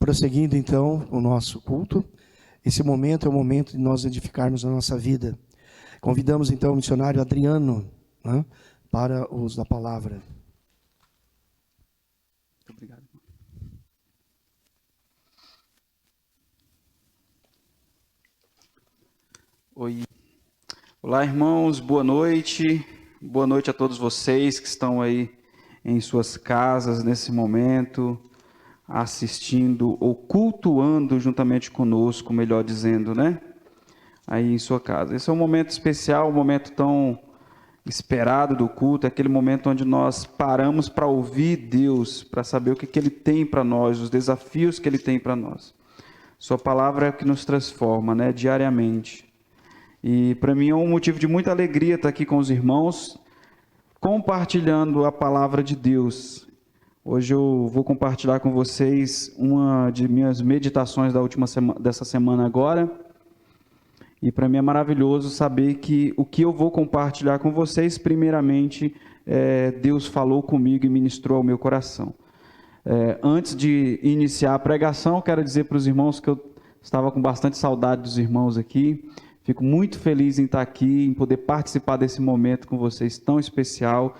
Prosseguindo então o nosso culto, esse momento é o momento de nós edificarmos a nossa vida. Convidamos então o missionário Adriano, né, para o uso da palavra. Muito obrigado. Oi. Olá, irmãos, boa noite. Boa noite a todos vocês que estão aí em suas casas nesse momento, assistindo ou cultuando juntamente conosco, melhor dizendo, né? Aí em sua casa. Esse é um momento especial, um momento tão esperado do culto, é aquele momento onde nós paramos para ouvir Deus, para saber o que Ele tem para nós, os desafios que Ele tem para nós. Sua palavra é o que nos transforma, né, diariamente. E para mim é um motivo de muita alegria estar aqui com os irmãos, compartilhando a palavra de Deus. Hoje eu vou compartilhar com vocês uma de minhas meditações dessa semana agora. E para mim é maravilhoso saber que o que eu vou compartilhar com vocês, primeiramente, Deus falou comigo e ministrou ao meu coração. Antes de iniciar a pregação, quero dizer para os irmãos que eu estava com bastante saudade dos irmãos aqui. Fico muito feliz em estar aqui, em poder participar desse momento com vocês tão especial.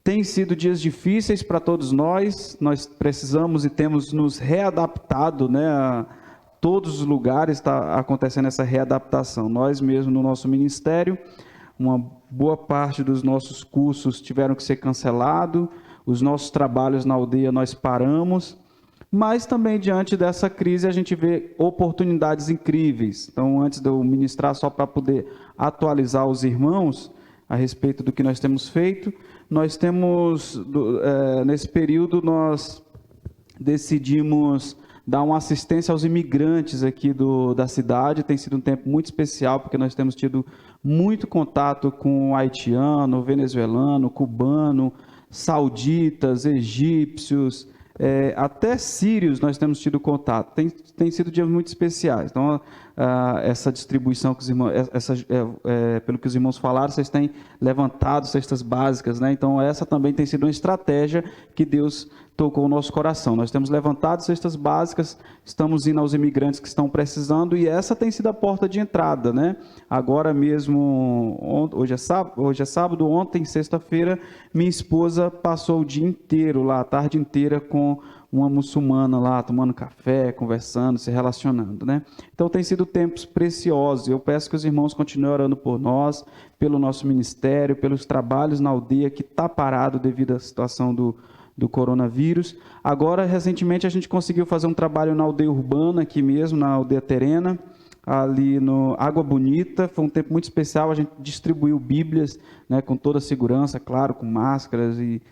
Tem sido dias difíceis para todos nós precisamos e temos nos readaptado, né, a todos os lugares está acontecendo essa readaptação. Nós mesmos no nosso ministério, uma boa parte dos nossos cursos tiveram que ser cancelados, os nossos trabalhos na aldeia nós paramos, mas também diante dessa crise a gente vê oportunidades incríveis. Então, antes de eu ministrar, só para poder atualizar os irmãos a respeito do que nós temos feito, nós temos, nesse período, nós decidimos dar uma assistência aos imigrantes aqui da cidade. Tem sido um tempo muito especial, porque nós temos tido muito contato com haitiano, venezuelano, cubano, sauditas, egípcios, até sírios nós temos tido contato. Tem sido dias muito especiais. Então, essa distribuição que os irmãos, pelo que os irmãos falaram, vocês têm levantado cestas básicas, né? Então, essa também tem sido uma estratégia que Deus tocou o nosso coração. Nós temos levantado cestas básicas, estamos indo aos imigrantes que estão precisando, e essa tem sido a porta de entrada, né? Agora mesmo, hoje é sábado, ontem, sexta-feira, minha esposa passou o dia inteiro lá, a tarde inteira, com uma muçulmana lá, tomando café, conversando, se relacionando, né? Então, tem sido tempos preciosos. Eu peço que os irmãos continuem orando por nós, pelo nosso ministério, pelos trabalhos na aldeia, que está parado devido à situação do coronavírus. Agora, recentemente, a gente conseguiu fazer um trabalho na aldeia urbana, aqui mesmo, na aldeia Terena, ali no Água Bonita. Foi um tempo muito especial, a gente distribuiu Bíblias, né, com toda a segurança, claro, com máscaras e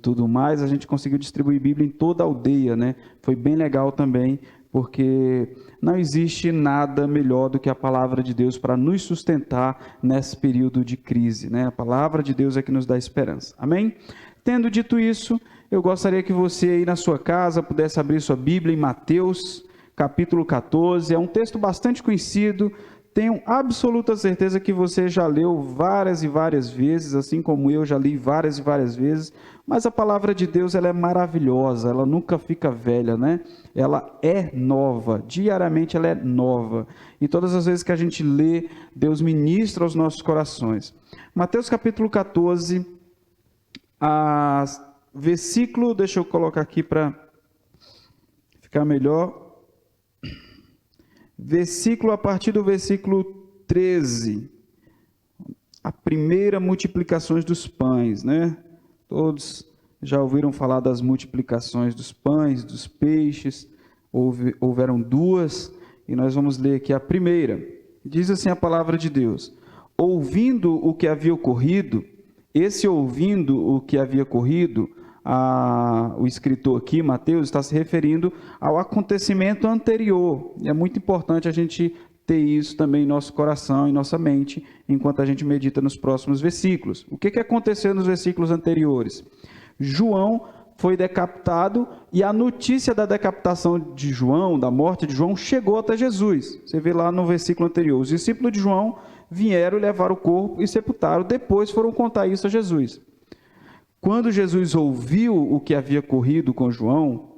tudo mais. A gente conseguiu distribuir Bíblia em toda a aldeia, né? Foi bem legal também, porque não existe nada melhor do que a palavra de Deus para nos sustentar nesse período de crise, né? A palavra de Deus é que nos dá esperança. Amém? Tendo dito isso, eu gostaria que você aí na sua casa pudesse abrir sua Bíblia em Mateus, capítulo 14. É um texto bastante conhecido. Tenho absoluta certeza que você já leu várias e várias vezes, assim como eu já li várias e várias vezes, mas a palavra de Deus, ela é maravilhosa, ela nunca fica velha, né? Ela é nova, diariamente ela é nova, e todas as vezes que a gente lê, Deus ministra aos nossos corações. Mateus capítulo 14, versículo, deixa eu colocar aqui para ficar melhor, a partir do versículo 13, a primeira multiplicações dos pães, né? Todos já ouviram falar das multiplicações dos pães, dos peixes. Houveram duas, e nós vamos ler aqui a primeira. Diz assim a palavra de Deus: ouvindo o que havia ocorrido, o escritor aqui, Mateus, está se referindo ao acontecimento anterior. E é muito importante a gente ter isso também em nosso coração, em nossa mente, enquanto a gente medita nos próximos versículos. O que aconteceu nos versículos anteriores? João foi decapitado, e a notícia da decapitação de João, da morte de João, chegou até Jesus. Você vê lá no versículo anterior, os discípulos de João vieram levar o corpo e sepultaram, depois foram contar isso a Jesus. Quando Jesus ouviu o que havia ocorrido com João,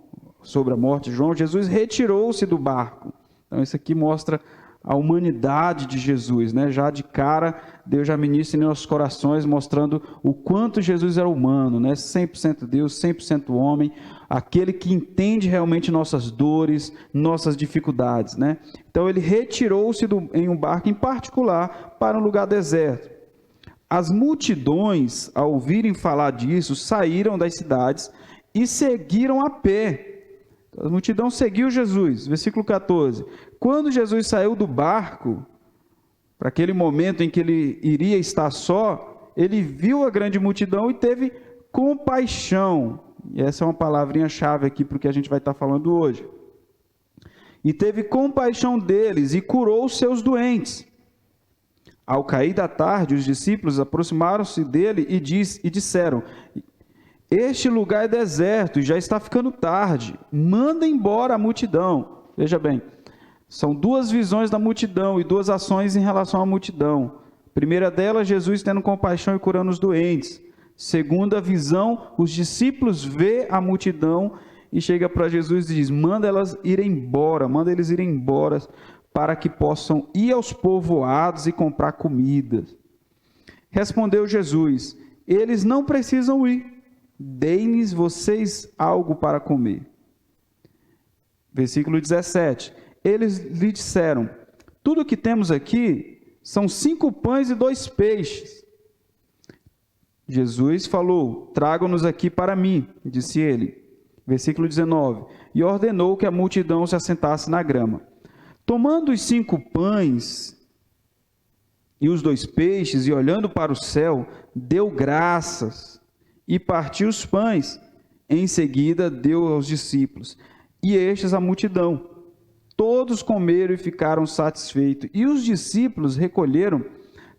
sobre a morte de João, Jesus retirou-se do barco. Então isso aqui mostra a humanidade de Jesus, né? Já de cara, Deus já ministra em nossos corações, mostrando o quanto Jesus era humano, né? 100% Deus, 100% homem, aquele que entende realmente nossas dores, nossas dificuldades, né? Então ele retirou-se em um barco em particular para um lugar deserto. As multidões, ao ouvirem falar disso, saíram das cidades e seguiram a pé. A multidão seguiu Jesus. Versículo 14. Quando Jesus saiu do barco, para aquele momento em que ele iria estar só, ele viu a grande multidão e teve compaixão. E essa é uma palavrinha-chave aqui para o que a gente vai estar falando hoje. E teve compaixão deles e curou os seus doentes. Ao cair da tarde, os discípulos aproximaram-se dele e disseram: este lugar é deserto e já está ficando tarde. Manda embora a multidão. Veja bem, são duas visões da multidão e duas ações em relação à multidão. Primeira delas, Jesus tendo compaixão e curando os doentes. Segunda visão, os discípulos vê a multidão e chega para Jesus e diz: manda eles irem embora para que possam ir aos povoados e comprar comida. Respondeu Jesus: eles não precisam ir. Deem-lhes vocês algo para comer. Versículo 17. Eles lhe disseram: tudo o que temos aqui são 5 pães e 2 peixes. Jesus falou: tragam-nos aqui para mim, disse ele. Versículo 19. E ordenou que a multidão se assentasse na grama. Tomando os 5 pães e os 2 peixes, e olhando para o céu, deu graças e partiu os pães. Em seguida deu aos discípulos, e estes à multidão. Todos comeram e ficaram satisfeitos. E os discípulos recolheram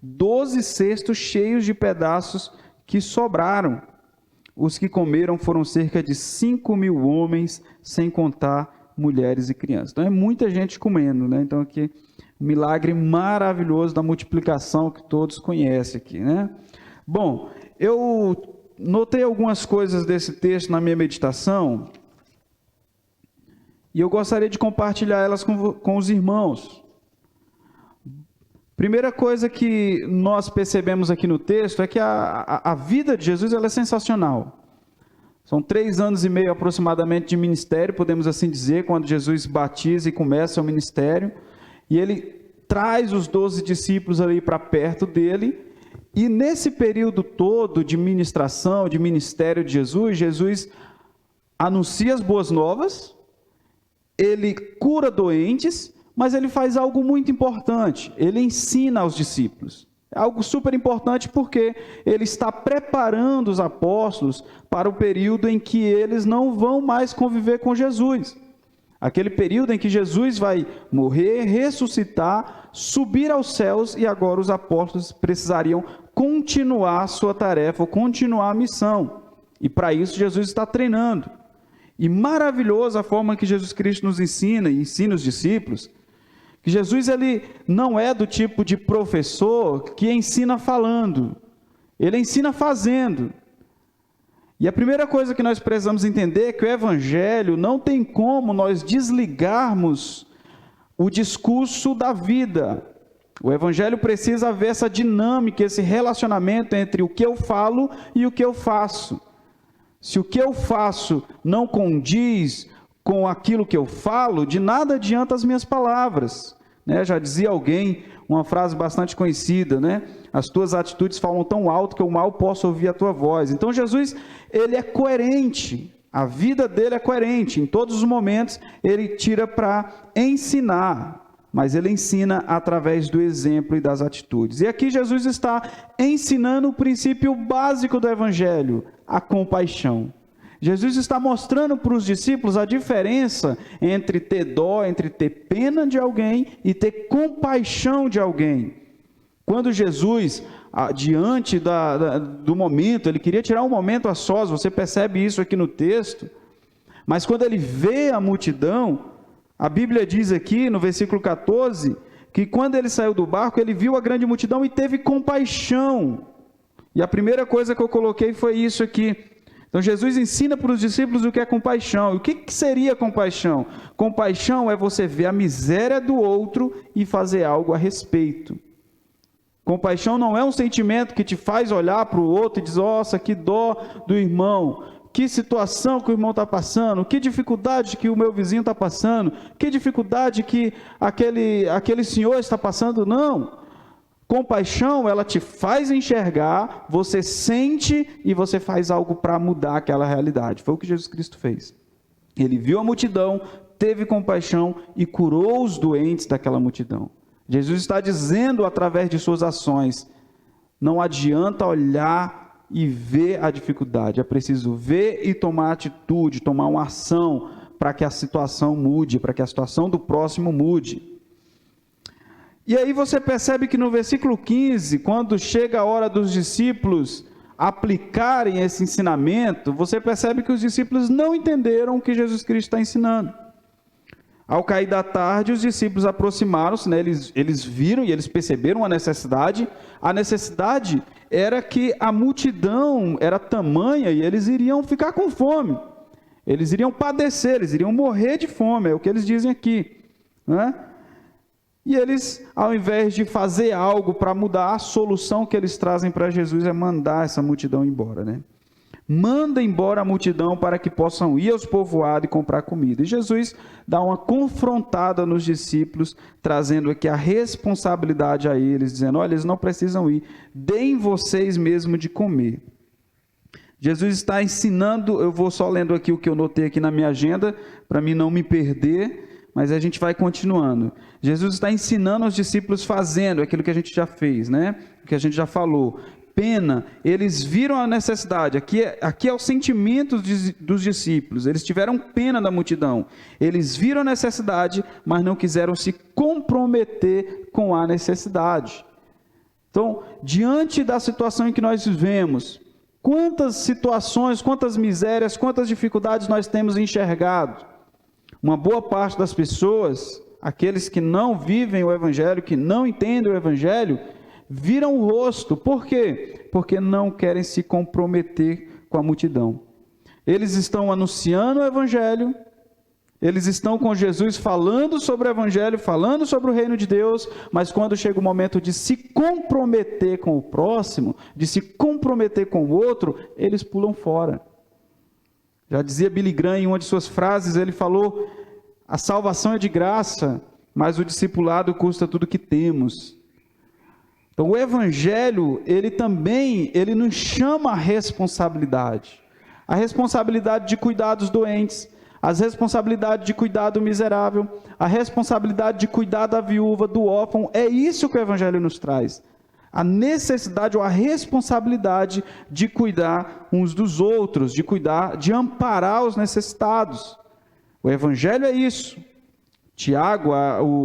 12 cestos cheios de pedaços que sobraram. Os que comeram foram cerca de 5.000 homens, sem contar mulheres e crianças. Então é muita gente comendo, né? Então aqui um milagre maravilhoso da multiplicação que todos conhecem aqui, né? Bom, eu notei algumas coisas desse texto na minha meditação e eu gostaria de compartilhar elas com os irmãos. Primeira coisa que nós percebemos aqui no texto é que a vida de Jesus ela é sensacional. São 3 anos e meio aproximadamente de ministério, podemos assim dizer, quando Jesus batiza e começa o ministério, e ele traz os 12 discípulos ali para perto dele. E nesse período todo de ministração, de ministério de Jesus, Jesus anuncia as boas novas, ele cura doentes, mas ele faz algo muito importante, ele ensina aos discípulos. É algo super importante porque ele está preparando os apóstolos para o período em que eles não vão mais conviver com Jesus. Aquele período em que Jesus vai morrer, ressuscitar, subir aos céus, e agora os apóstolos precisariam continuar a sua tarefa, continuar a missão. E para isso Jesus está treinando. E maravilhosa a forma que Jesus Cristo nos ensina e ensina os discípulos, que Jesus ele não é do tipo de professor que ensina falando, ele ensina fazendo. E a primeira coisa que nós precisamos entender é que o Evangelho não tem como nós desligarmos o discurso da vida. O Evangelho precisa haver essa dinâmica, esse relacionamento entre o que eu falo e o que eu faço. Se o que eu faço não condiz com aquilo que eu falo, de nada adianta as minhas palavras. Né? Já dizia alguém, uma frase bastante conhecida, né? As tuas atitudes falam tão alto que eu mal posso ouvir a tua voz. Então Jesus, ele é coerente, a vida dele é coerente, em todos os momentos ele tira para ensinar, mas ele ensina através do exemplo e das atitudes. E aqui Jesus está ensinando o princípio básico do Evangelho, a compaixão. Jesus está mostrando para os discípulos a diferença entre ter dó, entre ter pena de alguém e ter compaixão de alguém. Quando Jesus, diante do momento, ele queria tirar um momento a sós, você percebe isso aqui no texto, mas quando ele vê a multidão, a Bíblia diz aqui no versículo 14, que quando ele saiu do barco, ele viu a grande multidão e teve compaixão. E a primeira coisa que eu coloquei foi isso aqui: Então Jesus ensina para os discípulos o que é compaixão. E o que seria compaixão? Compaixão é você ver a miséria do outro e fazer algo a respeito. Compaixão não é um sentimento que te faz olhar para o outro e dizer: nossa, que dó do irmão, que situação que o irmão está passando, que dificuldade que o meu vizinho está passando, que dificuldade que aquele senhor está passando. Não. Compaixão, ela te faz enxergar, você sente e você faz algo para mudar aquela realidade. Foi o que Jesus Cristo fez. Ele viu a multidão, teve compaixão e curou os doentes daquela multidão. Jesus está dizendo através de suas ações: não adianta olhar e ver a dificuldade, é preciso ver e tomar atitude, tomar uma ação para que a situação mude, para que a situação do próximo mude. E aí você percebe que no versículo 15, quando chega a hora dos discípulos aplicarem esse ensinamento, você percebe que os discípulos não entenderam o que Jesus Cristo está ensinando. Ao cair da tarde, os discípulos aproximaram-se, né? Eles viram e eles perceberam a necessidade. A necessidade era que a multidão era tamanha e eles iriam ficar com fome. Eles iriam padecer, eles iriam morrer de fome, é o que eles dizem aqui, né? E eles, ao invés de fazer algo para mudar, a solução que eles trazem para Jesus é mandar essa multidão embora, né? Manda embora a multidão para que possam ir aos povoados e comprar comida. E Jesus dá uma confrontada nos discípulos, trazendo aqui a responsabilidade a eles, dizendo: olha, eles não precisam ir, deem vocês mesmo de comer. Jesus está ensinando, eu vou só lendo aqui o que eu notei aqui na minha agenda, para mim não me perder, mas a gente vai continuando. Jesus está ensinando aos discípulos fazendo aquilo que a gente já fez, né? O que a gente já falou. Pena, eles viram a necessidade, aqui é o sentimento dos discípulos, eles tiveram pena da multidão, eles viram a necessidade, mas não quiseram se comprometer com a necessidade. Então, diante da situação em que nós vivemos, quantas situações, quantas misérias, quantas dificuldades nós temos enxergado? Uma boa parte das pessoas, aqueles que não vivem o Evangelho, que não entendem o Evangelho, viram o rosto. Por quê? Porque não querem se comprometer com a multidão. Eles estão anunciando o Evangelho, eles estão com Jesus falando sobre o Evangelho, falando sobre o reino de Deus, mas quando chega o momento de se comprometer com o próximo, de se comprometer com o outro, eles pulam fora. Já dizia Billy Graham em uma de suas frases, ele falou: a salvação é de graça, mas o discipulado custa tudo que temos. Então o Evangelho, ele nos chama a responsabilidade de cuidar dos doentes, a responsabilidade de cuidar do miserável, a responsabilidade de cuidar da viúva, do órfão. É isso que o Evangelho nos traz, a necessidade ou a responsabilidade de cuidar uns dos outros, de cuidar, de amparar os necessitados. O Evangelho é isso. Tiago,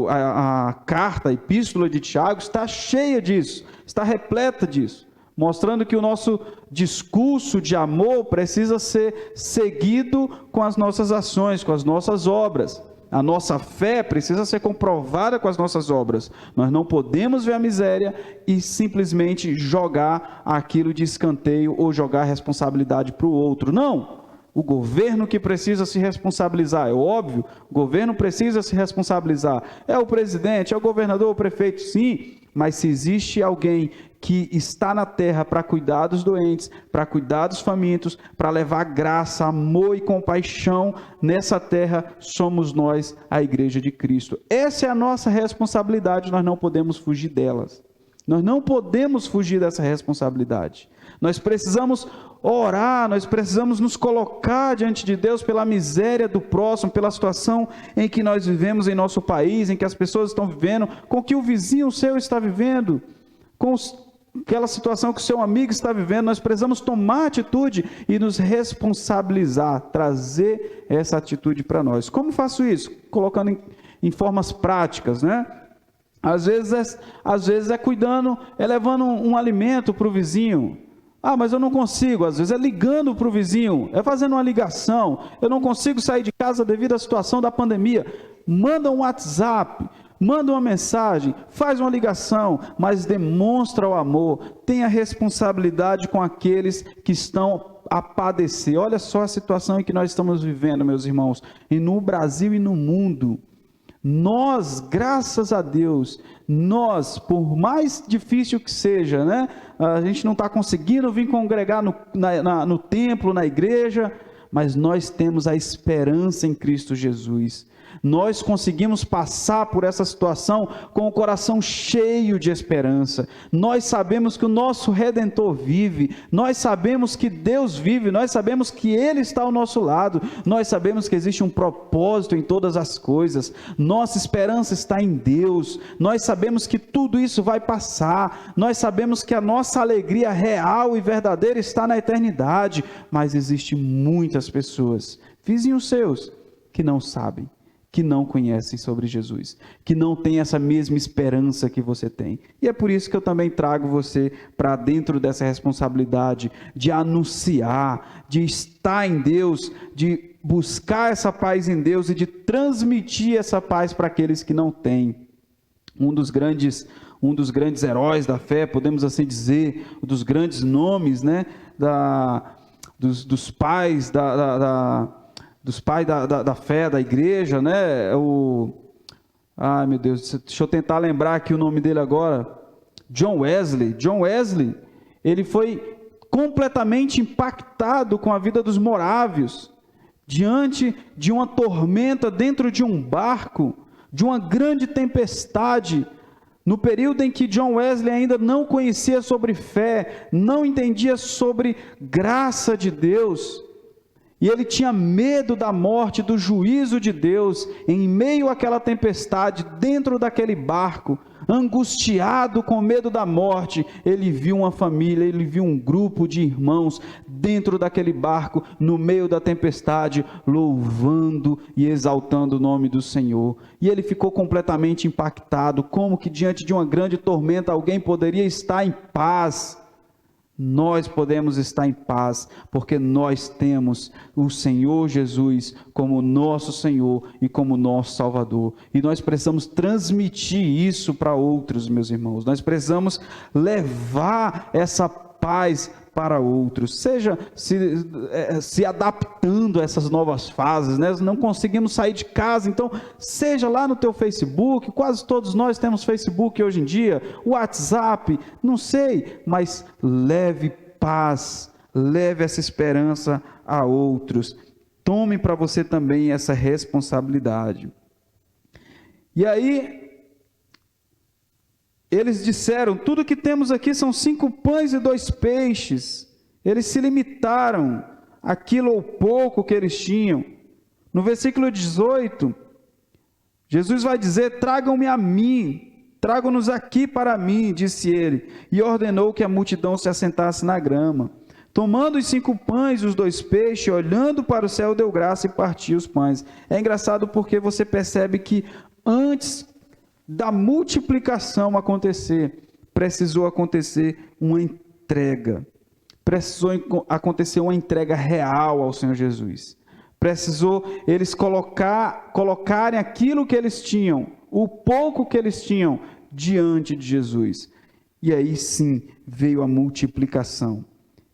a carta, a epístola de Tiago está cheia disso, está repleta disso, mostrando que o nosso discurso de amor precisa ser seguido com as nossas ações, com as nossas obras. A nossa fé precisa ser comprovada com as nossas obras. Nós não podemos ver a miséria e simplesmente jogar aquilo de escanteio ou jogar a responsabilidade para o outro. Não! O governo que precisa se responsabilizar, é óbvio, o governo precisa se responsabilizar. É o presidente, é o governador, o prefeito, sim, mas se existe alguém que está na terra para cuidar dos doentes, para cuidar dos famintos, para levar graça, amor e compaixão nessa terra, somos nós, a Igreja de Cristo. Essa é a nossa responsabilidade, nós não podemos fugir delas. Nós não podemos fugir dessa responsabilidade. Nós precisamos orar, nós precisamos nos colocar diante de Deus pela miséria do próximo, pela situação em que nós vivemos em nosso país, em que as pessoas estão vivendo, com que o vizinho seu está vivendo, com aquela situação que o seu amigo está vivendo. Nós precisamos tomar atitude e nos responsabilizar, trazer essa atitude para nós. Como faço isso? Colocando em formas práticas, né? Às vezes é cuidando, é levando um alimento para o vizinho. Ah, mas eu não consigo. Às vezes é ligando para o vizinho, é fazendo uma ligação. Eu não consigo sair de casa devido à situação da pandemia. Manda um WhatsApp, manda uma mensagem, faz uma ligação, mas demonstra o amor. Tenha responsabilidade com aqueles que estão a padecer. Olha só a situação em que nós estamos vivendo, meus irmãos, e no Brasil e no mundo. Nós, graças a Deus, nós, por mais difícil que seja, né? A gente não está conseguindo vir congregar no templo, na igreja, mas nós temos a esperança em Cristo Jesus. Nós conseguimos passar por essa situação com o coração cheio de esperança. Nós sabemos que o nosso Redentor vive, nós sabemos que Deus vive, nós sabemos que Ele está ao nosso lado, nós sabemos que existe um propósito em todas as coisas, nossa esperança está em Deus, nós sabemos que tudo isso vai passar, nós sabemos que a nossa alegria real e verdadeira está na eternidade, mas existem muitas pessoas, vizinhos seus, que não sabem, que não conhecem sobre Jesus, que não têm essa mesma esperança que você tem. E é por isso que eu também trago você para dentro dessa responsabilidade de anunciar, de estar em Deus, de buscar essa paz em Deus e de transmitir essa paz para aqueles que não têm. Um dos grandes heróis da fé, podemos assim dizer, um dos grandes nomes, né, dos pais dos pais da fé, da igreja, né? Ai, meu Deus, deixa eu tentar lembrar aqui o nome dele agora. John Wesley. John Wesley, ele foi completamente impactado com a vida dos morávios, diante de uma tormenta dentro de um barco, de uma grande tempestade, no período em que John Wesley ainda não conhecia sobre fé, não entendia sobre graça de Deus, e ele tinha medo da morte, do juízo de Deus, em meio àquela tempestade, dentro daquele barco, angustiado com medo da morte, ele viu uma família, ele viu um grupo de irmãos, dentro daquele barco, no meio da tempestade, louvando e exaltando o nome do Senhor, e ele ficou completamente impactado, como que diante de uma grande tormenta, alguém poderia estar em paz. Nós podemos estar em paz, porque nós temos o Senhor Jesus como nosso Senhor e como nosso Salvador. E nós precisamos transmitir isso para outros, meus irmãos. Nós precisamos levar essa paz para outros, seja se adaptando a essas novas fases, né? Não conseguimos sair de casa, então seja lá no teu Facebook, quase todos nós temos Facebook hoje em dia, WhatsApp, não sei, mas leve paz, leve essa esperança a outros, tome para você também essa responsabilidade. E aí, eles disseram, tudo que temos aqui são 5 pães e 2 peixes. Eles se limitaram àquilo ou pouco que eles tinham. No versículo 18, Jesus vai dizer, tragam-me a mim, tragam-nos aqui para mim, disse ele, e ordenou que a multidão se assentasse na grama. Tomando os 5 pães e os 2 peixes, olhando para o céu, deu graça e partiu os pães. É engraçado porque você percebe que antes da multiplicação acontecer, precisou acontecer uma entrega, precisou acontecer uma entrega real ao Senhor Jesus, precisou eles colocarem aquilo que eles tinham, o pouco que eles tinham, diante de Jesus, e aí sim veio a multiplicação.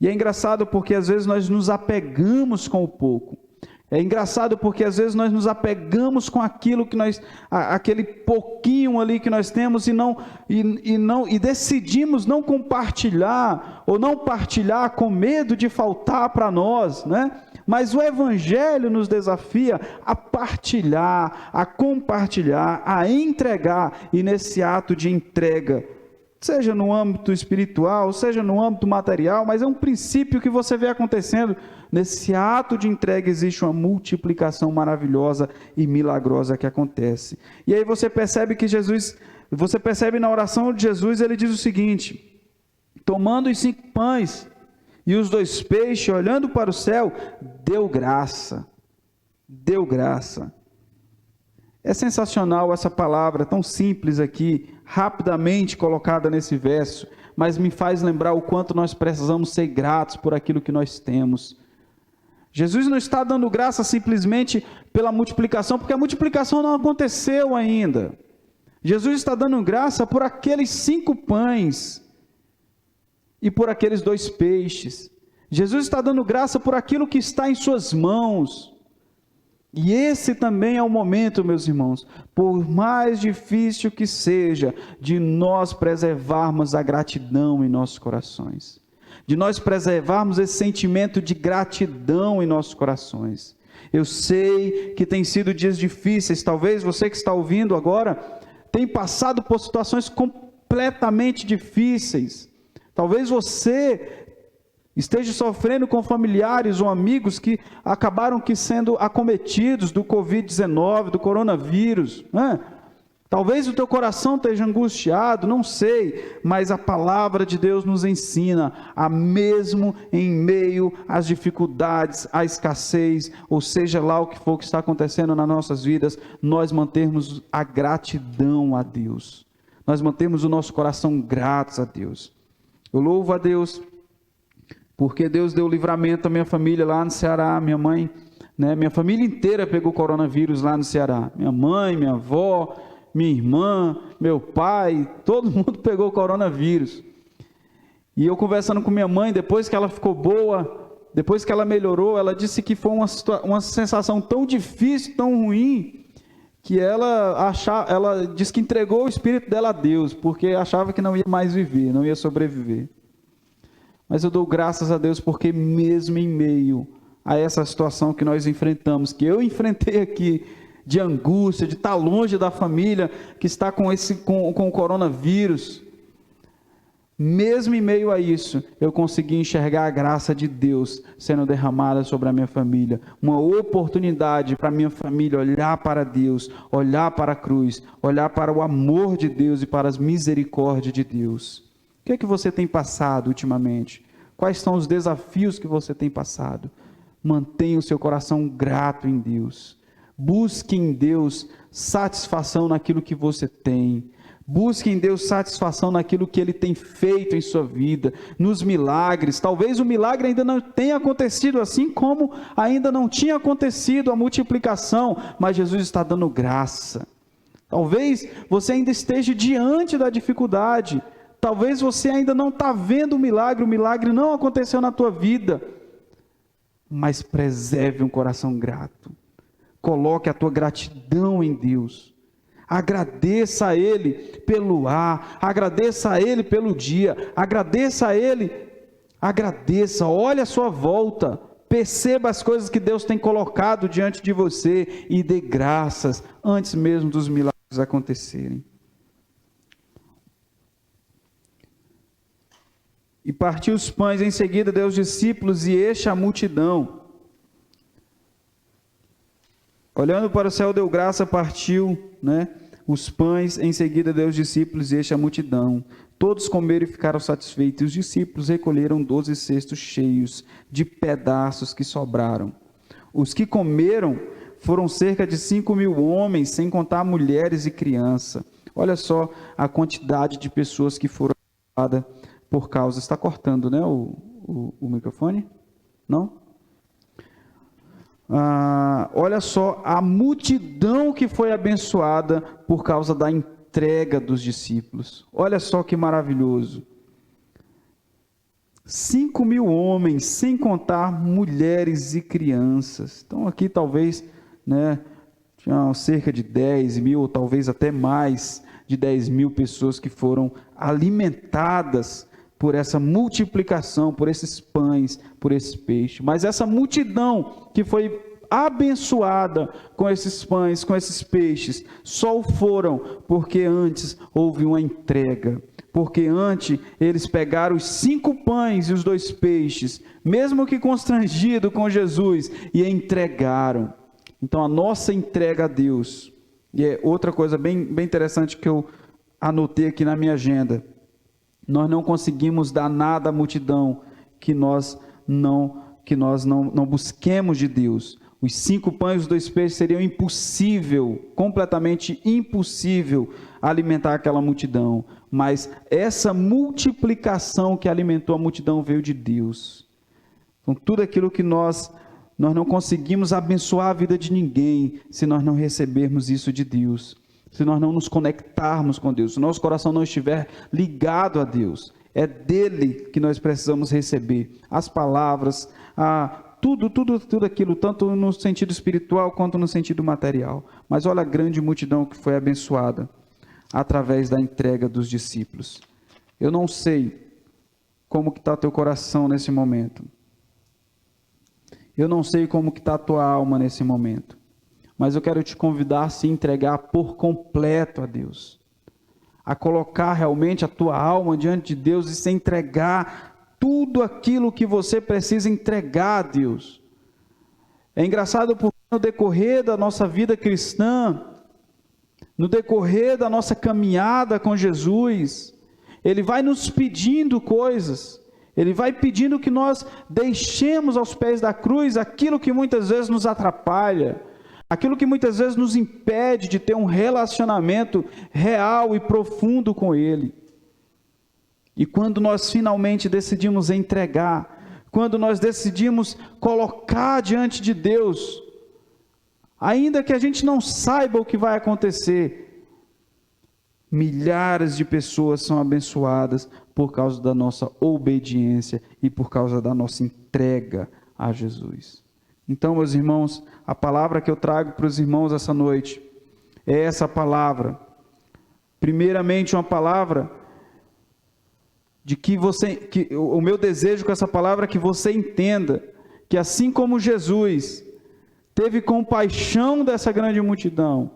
E é engraçado porque às vezes nós nos apegamos com o pouco, é engraçado porque às vezes nós nos apegamos com aquilo que aquele pouquinho ali que nós temos e decidimos não compartilhar ou não partilhar com medo de faltar para nós, né? Mas o Evangelho nos desafia a partilhar, a compartilhar, a entregar, e nesse ato de entrega, seja no âmbito espiritual, seja no âmbito material, mas é um princípio que você vê acontecendo. Nesse ato de entrega existe uma multiplicação maravilhosa e milagrosa que acontece. E aí você percebe que você percebe na oração de Jesus, ele diz o seguinte, tomando os 5 pães e os 2 peixes, olhando para o céu, deu graça, deu graça. É sensacional essa palavra, tão simples aqui, rapidamente colocada nesse verso, mas me faz lembrar o quanto nós precisamos ser gratos por aquilo que nós temos. Jesus não está dando graça simplesmente pela multiplicação, porque a multiplicação não aconteceu ainda. Jesus está dando graça por aqueles 5 pães e por aqueles 2 peixes. Jesus está dando graça por aquilo que está em suas mãos. E esse também é o momento, meus irmãos, por mais difícil que seja, de nós preservarmos a gratidão em nossos corações. De nós preservarmos esse sentimento de gratidão em nossos corações. Eu sei que tem sido dias difíceis, talvez você que está ouvindo agora, tem passado por situações completamente difíceis. Talvez você esteja sofrendo com familiares ou amigos que acabaram sendo acometidos do Covid-19, do coronavírus, né? Talvez o teu coração esteja angustiado, não sei, mas a palavra de Deus nos ensina a mesmo em meio às dificuldades, à escassez, ou seja lá o que for que está acontecendo nas nossas vidas, nós mantermos a gratidão a Deus, nós mantermos o nosso coração gratos a Deus. Eu louvo a Deus, porque Deus deu livramento à minha família lá no Ceará, minha mãe, né, minha família inteira pegou coronavírus lá no Ceará, minha mãe, minha avó, minha irmã, meu pai, todo mundo pegou coronavírus. E eu conversando com minha mãe, depois que ela ficou boa, depois que ela melhorou, ela disse que foi uma sensação tão difícil, tão ruim, que ela disse que entregou o espírito dela a Deus, porque achava que não ia mais viver, não ia sobreviver. Mas eu dou graças a Deus, porque mesmo em meio a essa situação que nós enfrentamos, que eu enfrentei aqui, de angústia, de estar longe da família, que está com o coronavírus, mesmo em meio a isso, eu consegui enxergar a graça de Deus sendo derramada sobre a minha família, uma oportunidade para a minha família olhar para Deus, olhar para a cruz, olhar para o amor de Deus e para as misericórdias de Deus. O que é que você tem passado ultimamente? Quais são os desafios que você tem passado? Mantenha o seu coração grato em Deus. Busque em Deus satisfação naquilo que você tem. Busque em Deus satisfação naquilo que Ele tem feito em sua vida, nos milagres. Talvez o milagre ainda não tenha acontecido, assim como ainda não tinha acontecido a multiplicação, mas Jesus está dando graça. Talvez você ainda esteja diante da dificuldade, talvez você ainda não está vendo o milagre não aconteceu na tua vida, mas preserve um coração grato. Coloque a tua gratidão em Deus, agradeça a Ele pelo ar, agradeça a Ele pelo dia, agradeça a Ele, olhe à sua volta, perceba as coisas que Deus tem colocado diante de você e dê graças antes mesmo dos milagres acontecerem. E partiu os pães, em seguida deu os discípulos e enche a multidão. Olhando para o céu, deu graça, partiu, né, os pães, em seguida deu os discípulos e enche a multidão. Todos comeram e ficaram satisfeitos, e os discípulos recolheram 12 cestos cheios de pedaços que sobraram. Os que comeram foram cerca de 5.000 homens, sem contar mulheres e crianças. Olha só a quantidade de pessoas que foram abençoadas por causa... Está cortando, né, o microfone? Não? Olha só a multidão que foi abençoada por causa da entrega dos discípulos. Olha só que maravilhoso. 5.000 homens, sem contar mulheres e crianças. Então aqui talvez, né, tinha cerca de 10.000, ou talvez até mais de 10.000 pessoas que foram alimentadas por essa multiplicação, por esses pães, por esse peixe. Mas essa multidão que foi abençoada com esses pães, com esses peixes, só o foram porque antes houve uma entrega. Porque antes eles pegaram os 5 pães e os 2 peixes, mesmo que constrangido com Jesus, e entregaram. Então a nossa entrega a Deus, e é outra coisa bem interessante que eu anotei aqui na minha agenda, nós não conseguimos dar nada à multidão que nós não busquemos de Deus. Os 5 pães e os 2 peixes seriam impossível, completamente impossível alimentar aquela multidão. Mas essa multiplicação que alimentou a multidão veio de Deus. Então tudo aquilo que nós não conseguimos abençoar a vida de ninguém se nós não recebermos isso de Deus. Se nós não nos conectarmos com Deus, se nosso coração não estiver ligado a Deus, É dele que nós precisamos receber as palavras, tudo aquilo, tanto no sentido espiritual quanto no sentido material. Mas olha a grande multidão que foi abençoada através da entrega dos discípulos. Eu não sei como que está teu coração nesse momento. Eu não sei como que está a tua alma nesse momento. Mas eu quero te convidar a se entregar por completo a Deus. A colocar realmente a tua alma diante de Deus e se entregar tudo aquilo que você precisa entregar a Deus. É engraçado porque no decorrer da nossa vida cristã, no decorrer da nossa caminhada com Jesus, Ele vai nos pedindo coisas, Ele vai pedindo que nós deixemos aos pés da cruz aquilo que muitas vezes nos atrapalha, aquilo que muitas vezes nos impede de ter um relacionamento real e profundo com Ele. E quando nós finalmente decidimos entregar, quando nós decidimos colocar diante de Deus, ainda que a gente não saiba o que vai acontecer, milhares de pessoas são abençoadas por causa da nossa obediência e por causa da nossa entrega a Jesus. Então, meus irmãos, a palavra que eu trago para os irmãos essa noite é essa palavra. Primeiramente, uma palavra de que o meu desejo com essa palavra é que você entenda que assim como Jesus teve compaixão dessa grande multidão,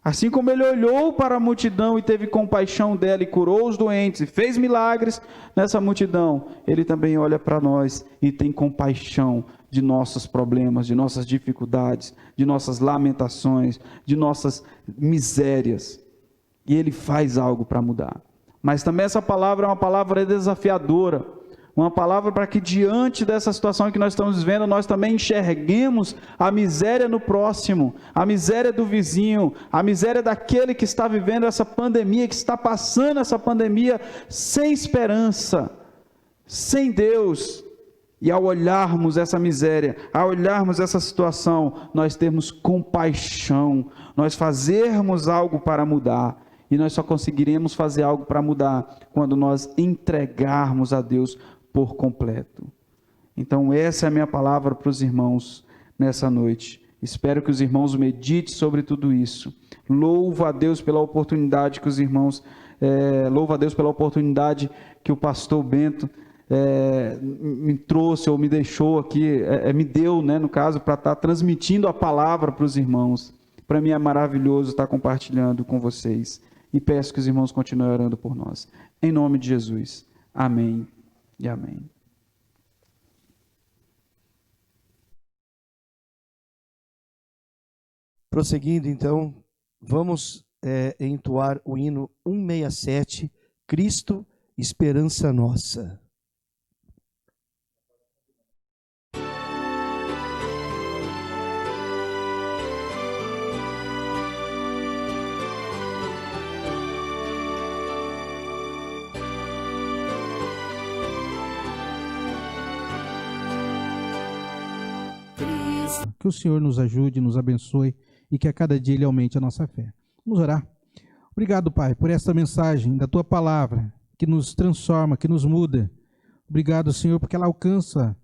assim como Ele olhou para a multidão e teve compaixão dela e curou os doentes e fez milagres nessa multidão, Ele também olha para nós e tem compaixão de nossos problemas, de nossas dificuldades, de nossas lamentações, de nossas misérias. E Ele faz algo para mudar. Mas também essa palavra é uma palavra desafiadora, uma palavra para que diante dessa situação que nós estamos vivendo, nós também enxerguemos a miséria no próximo, a miséria do vizinho, a miséria daquele que está vivendo essa pandemia, que está passando essa pandemia sem esperança, sem Deus. E ao olharmos essa miséria, ao olharmos essa situação, nós termos compaixão, nós fazermos algo para mudar. E nós só conseguiremos fazer algo para mudar quando nós entregarmos a Deus por completo. Então essa é a minha palavra para os irmãos nessa noite. Espero que os irmãos meditem sobre tudo isso. Louvo a Deus pela oportunidade que os irmãos, louvo a Deus pela oportunidade que o pastor Bento me trouxe ou me deixou aqui, me deu, né, no caso, para estar transmitindo a palavra para os irmãos. Para mim é maravilhoso estar compartilhando com vocês. E peço que os irmãos continuem orando por nós. Em nome de Jesus. Amém e amém. Prosseguindo, então, vamos entoar o hino 167, Cristo, Esperança Nossa. Que o Senhor nos ajude, nos abençoe e que a cada dia Ele aumente a nossa fé. Vamos orar. Obrigado, Pai, por esta mensagem da Tua palavra, que nos transforma, que nos muda. Obrigado, Senhor, porque ela alcança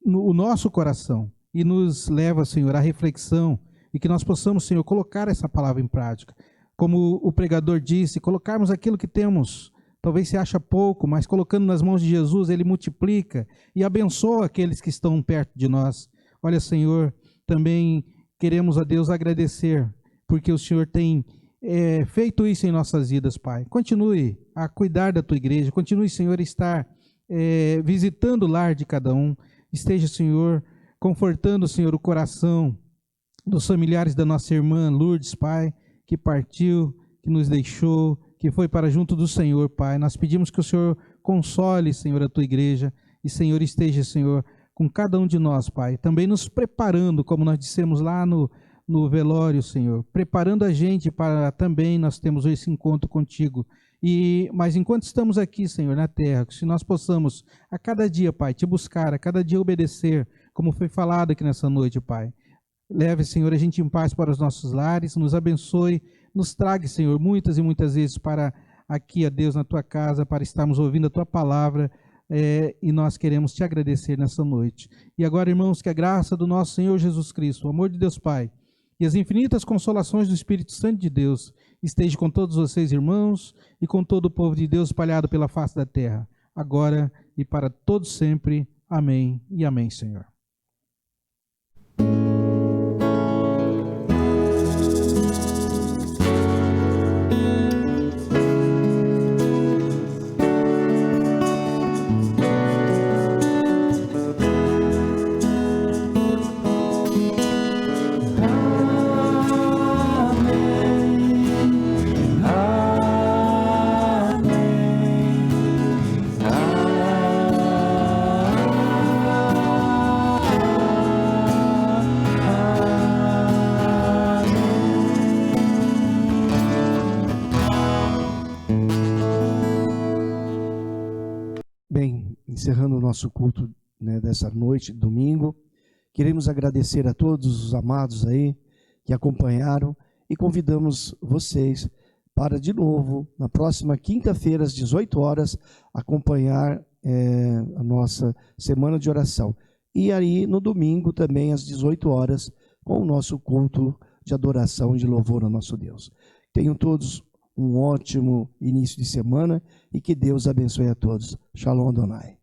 o nosso coração e nos leva, Senhor, à reflexão e que nós possamos, Senhor, colocar essa palavra em prática. Como o pregador disse, colocarmos aquilo que temos. Talvez se acha pouco, mas colocando nas mãos de Jesus, Ele multiplica e abençoa aqueles que estão perto de nós. Olha, Senhor, também queremos a Deus agradecer, porque o Senhor tem feito isso em nossas vidas, Pai. Continue a cuidar da Tua igreja, continue, Senhor, a estar visitando o lar de cada um. Esteja, Senhor, confortando, Senhor, o coração dos familiares da nossa irmã Lourdes, Pai, que partiu, que nos deixou, que foi para junto do Senhor, Pai. Nós pedimos que o Senhor console, Senhor, a Tua igreja e, Senhor, esteja, Senhor, com cada um de nós, Pai, também nos preparando, como nós dissemos lá no velório, Senhor, preparando a gente para também nós temos esse encontro contigo. Mas enquanto estamos aqui, Senhor, na terra, se nós possamos a cada dia, Pai, Te buscar, a cada dia obedecer, como foi falado aqui nessa noite, Pai. Leve, Senhor, a gente em paz para os nossos lares, nos abençoe, nos traga, Senhor, muitas e muitas vezes para aqui, ó Deus, na tua casa, para estarmos ouvindo a tua palavra, e nós queremos te agradecer nessa noite. E agora, irmãos, que a graça do nosso Senhor Jesus Cristo, o amor de Deus Pai e as infinitas consolações do Espírito Santo de Deus esteja com todos vocês, irmãos, e com todo o povo de Deus espalhado pela face da terra, agora e para todos sempre. Amém e amém, Senhor. Bem, encerrando o nosso culto, né, dessa noite, domingo, queremos agradecer a todos os amados aí que acompanharam e convidamos vocês para, de novo, na próxima quinta-feira, às 18 horas, acompanhar a nossa semana de oração. E aí, no domingo, também, às 18 horas, com o nosso culto de adoração e de louvor ao nosso Deus. Tenham todos um ótimo início de semana e que Deus abençoe a todos. Shalom Adonai.